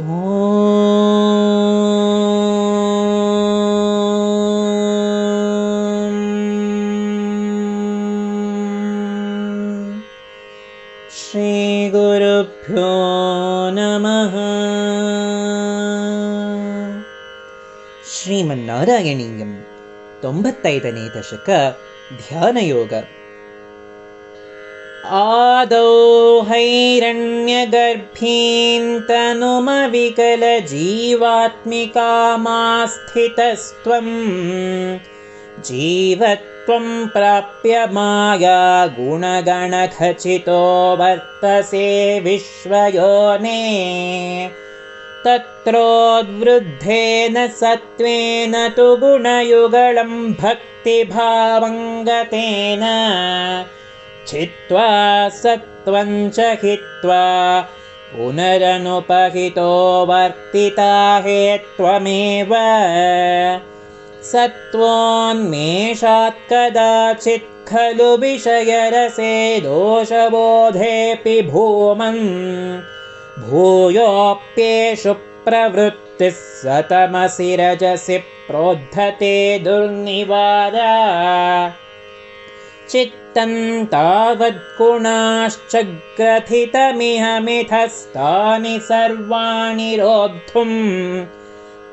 श्रीगुरुभ्यो नमः। ಶ್ರೀಮನ್ನಾರಾಯಣೀಯಂ 95ನೇ ದಶಕ ಧ್ಯಾನಯೋಗ. ಆದೌ ಹೈರಣ್ಯಗರ್ಭೀಂತನುಮವಿಕಲಜೀವಾತ್ಮಿಕಾಮಾಸ್ಥಿತಸ್ತ್ವಂ ಜೀವತ್ವಂ ಪ್ರಾಪ್ಯ ಮಾಯಾ ಗುಣಗಣಖಚಿತೋ ವರ್ತಸೆ ವಿಶ್ವಯೋನೇ. ತತ್ರೋದ್ವೃದ್ಧೇನ ಸತ್ವೇನ ತು ಗುಣಯುಗಳಂ ಭಕ್ತಿಭಾವಂಗತೇನ ಚಿತ್ವಾ ಸತ್ವಂ ಚ ಹಿತ್ವಾ ಪುನರನುಪಹಿತೋ ವರ್ತಿತಾ ಹೇ ತ್ವಮೇವ. ಸತ್ವೋನ್ಮೇಷಾತ್ ಕದಾಚಿತ್ ಖಲು ವಿಷಯರಸೆ ದೋಷಬೋಧೇಪಿ ಭೂಮನ್ ಭೂಯೋಪ್ಯೇಷು ಪ್ರವೃತ್ತಿಃ ಸತಮಸಿ ರಜಸಿ ಪ್ರೋದ್ಧತೆ ದುರ್ನಿವಾರಾ. ತಾವದ್ಗುಣಾಶ್ಚಗ್ರಥಿತಮಿಹ ಮಿಥಸ್ತಾನಿ ಸರ್ವಾಣಿ ರೋದ್ಧುಂ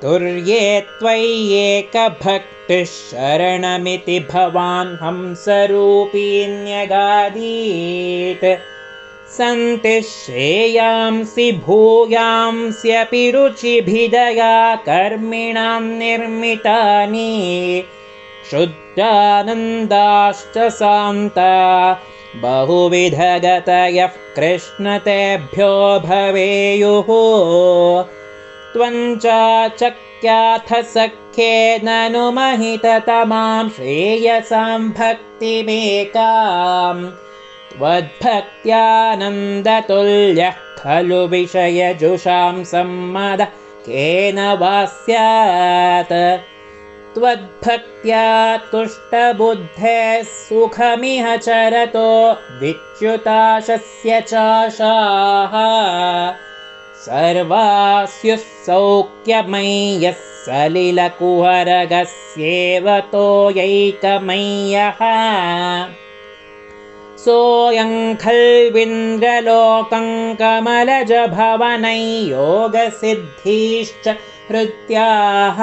ತುರ್ಯೇ ತ್ವಯ್ಯೇಕಭಕ್ತಿಃ ಶರಣಮಿತಿ ಭವಾನ್ ಹಂಸರೂಪೀನ್ಯಗಾದೀತ್. ಸಂತಿ ಶ್ರೇಯಾಂಸಿ ಭೂಯಾಂಸ್ಯಪಿ ರುಚಿಭಿದಯಾ ಕರ್ಮಿಣಾಂ ನಿರ್ಮಿತಾನಿ ಶುದ್ಧಾನಂದಾಶ್ಚ ಸಾಂತಾ ಬಹುವಿಧಗತಯಃ ಕೃಷ್ಣತೇಭ್ಯೋ ಭವೇಯುಃ. ತ್ವಂಚಾಚಕ್ಯಾಥ ಸಖ್ಯೇನ ನು ಮಹಿತತಮಾಂ ಶ್ರೇಯಸಾಂ ಭಕ್ತಿಮೇಕಾಂ. ತ್ವದ್ಭಕ್ತ್ಯಾನಂದತುಲ್ಯಃ ಖಲು ವಿಷಯಜುಷಾಂ ಸಮ್ಮದಃ ಕೇನ ವಾ ಸ್ಯಾತ್. ತ್ವದ್ಭಕ್ತ್ಯಾ ತುಷ್ಟಬುದ್ಧೇಃ ಸುಖಮಿಹ ಚರತೋ ವಿಚ್ಯುತಾಶಸ್ಯ ಚಾಶಾಃ. ಸರ್ವಾಸ್ಯುಃ ಸೌಖ್ಯಮಯ್ಯಃ ಸಲಿಲಕುಹರಗಸ್ಯೇವ ತೋಯೈಕಮಯ್ಯಃ. ಸೋಯಂ ಖಲ್ವಿಂದ್ರಲೋಕಂ ಕಮಲಜಭವನೈ ಯೋಗಸಿದ್ಧೀಶ್ಚ ಹೃತ್ಯಾಃ.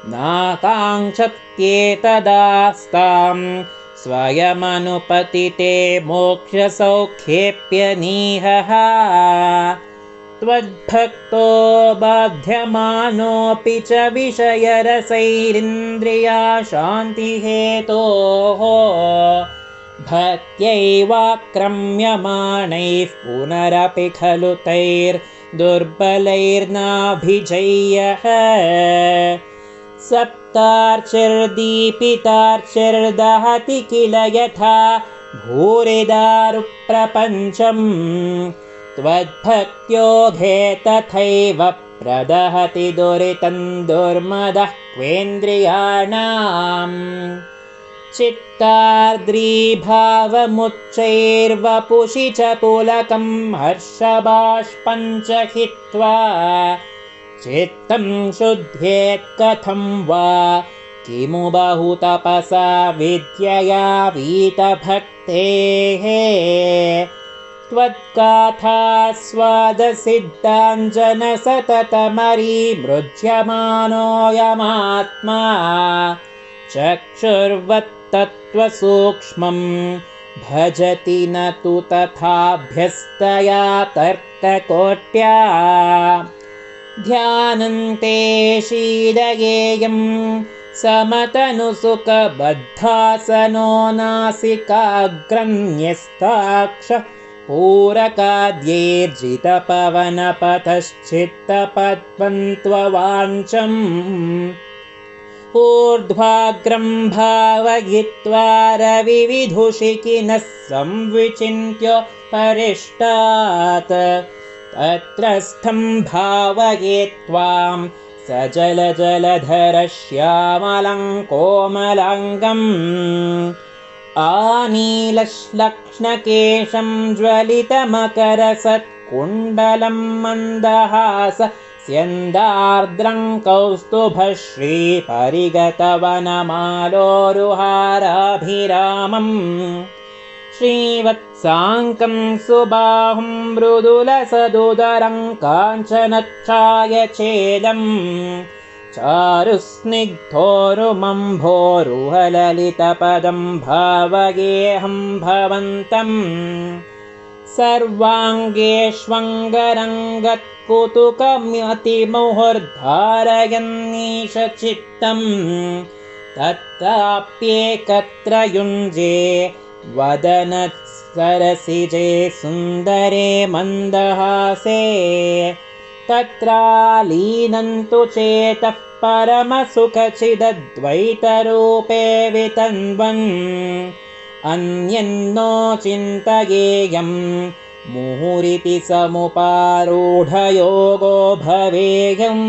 ನಾಕಾಂಕ್ಷತ್ಯೇತದಾಸ್ತಾಂ ಸ್ವಯಮನುಪತಿತೆ ಮೋಕ್ಷಸೌಖ್ಯೇಪ್ಯನೀಹಃ. ತ್ವದ್ಭಕ್ತೋ ಬಾಧ್ಯಮಾನೋಪಿ ಚ ವಿಷಯರಸೈರಿಂದ್ರಿಯಾ ಶಾಂತಿಹೇತೋಃ. ಭಕ್ತ್ಯೈವಾಕ್ರಮ್ಯಮಾಣೈಃ ಪುನರಪಿ ಖಲು ತೈರ್ದುರ್ಬಲೈರ್ನಾಭಿಜಯ್ಯಃ. ಸಪ್ತಾರ್ಚಿರ್ದೀಪಿತಾರ್ಚಿರ್ದಹತಿ ಕಿಲ ಯಥಾ ಭೂರಿದಾರು ಪ್ರಪಂಚಂ. ತ್ವದ್ಭಕ್ತ್ಯೋಘೇ ತಥೈವ ಪ್ರದಹತಿ ದುರಿತಂ ದುರ್ಮದಃ ಕ್ವೇಂದ್ರಿಯಾಣಾಂ. ಚಿತ್ತಾರ್ದ್ರೀಭಾವಮುಚ್ಚೈರ್ವಪುಷಿ ಚ ಪುಲಕಂ ಹರ್ಷಬಾಷ್ಪಂ ಚ ಹಿತ್ವಾ. ಚಿತ್ತಂ ಶುದ್ಧ್ಯೇತ್ ಕಥಂ ವಾ ಕಿಮು ಬಹು ತಪಸಾ ವಿದ್ಯಯಾ ವೀತಭಕ್ತೇಃ. ತ್ವತ್ಗಾಥಾಸ್ವಾದಸಿದ್ಧಾಂಜನ ಸತತಮರೀಮೃಜ್ಯಮಾನೋऽಯಮಾತ್ಮಾ. ಚಕ್ಷುರ್ವತ್ತತ್ವಸೂಕ್ಷ್ಮಂ ಭಜತಿ ನ ತು ತಥಾಭ್ಯಸ್ತಯಾ ತರ್ಕಕೋಟ್ಯಾ. ಧ್ಯಾನಂತೆ ಶೀಲಯೇಯಂ ಸಮತನುಸುಖಬದ್ಧಾಸನೋ ನಾಸಿಕಾಗ್ರಂ ನ್ಯಸ್ತಾಕ್ಷ ಪೂರಕಾದ್ಯೈರ್ಜಿತಪವನಪತಶ್ಚಿತ್ತಪದ್ಮಂ ತ್ವವಾಂಚಂ. ऊर्ध्वाग्रं भावयित्वा रविविधुषिकिनः संविचिन्त्य परिष्टात्. तत्रस्थं भावयेत्त्वां सजलजलधरश्यामलं कोमलाङ्गम्. आनीलश्लक्ष्णकेशं ज्वलितमकरसत्कुण्डलशोभितम् कुण्डलं मन्दहास स्यन्दार्द्रं कौस्तुभश्रीपरिगतवनमालोरुहाराभिरामम् श्रीवत्साङ्कं सुबाहुं मृदुलसदुदरं काञ्चनच्छायचेदम् चारुस्निग्धोरुमम्भोरुहललितपदं भावगेऽहं भवन्तम् सर्वाङ्गेष्वङ्गरङ्गत्कुतुकमतिमुहुर्धारयन्नीशचित्तम् तत्राप्येकत्र युञ्जे वदनसरसिजे सुन्दरे मन्दहासे तत्रालीनन्तु चेतः परमसुखचिदद्वैतरूपे वितन्वन् अन्यन्नो चिन्तयेयं मुहुरिति समुपारूढयोगो भवेयम्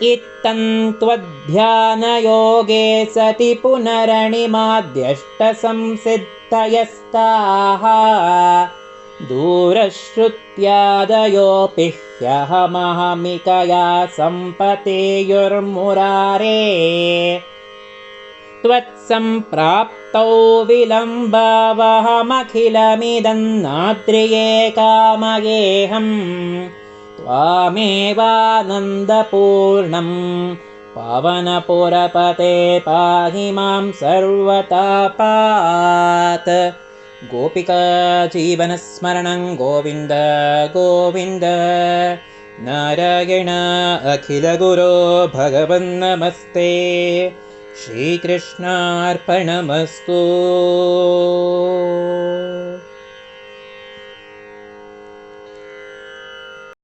इत्थन्त्वध्यानयोगे सति पुनरणिमाद्यष्टसंसिद्धयस्ताः दूरश्रुत्यादयोऽपि ह्यहमहमिकया सम्पतेयुर्मुरारे त्वत्सम्प्राप्तौ विलम्बावहमखिलमिदं नाद्रिये कामयेऽहम् त्वामेवानन्दपूर्णं पावनपुरपते पाहि मां सर्वतापात्। गोपिका जीवनस्मरणं गोविन्द गोविन्द नारायण अखिलगुरो भगवन्नमस्ते श्रीकृष्णार्पणमस्तु।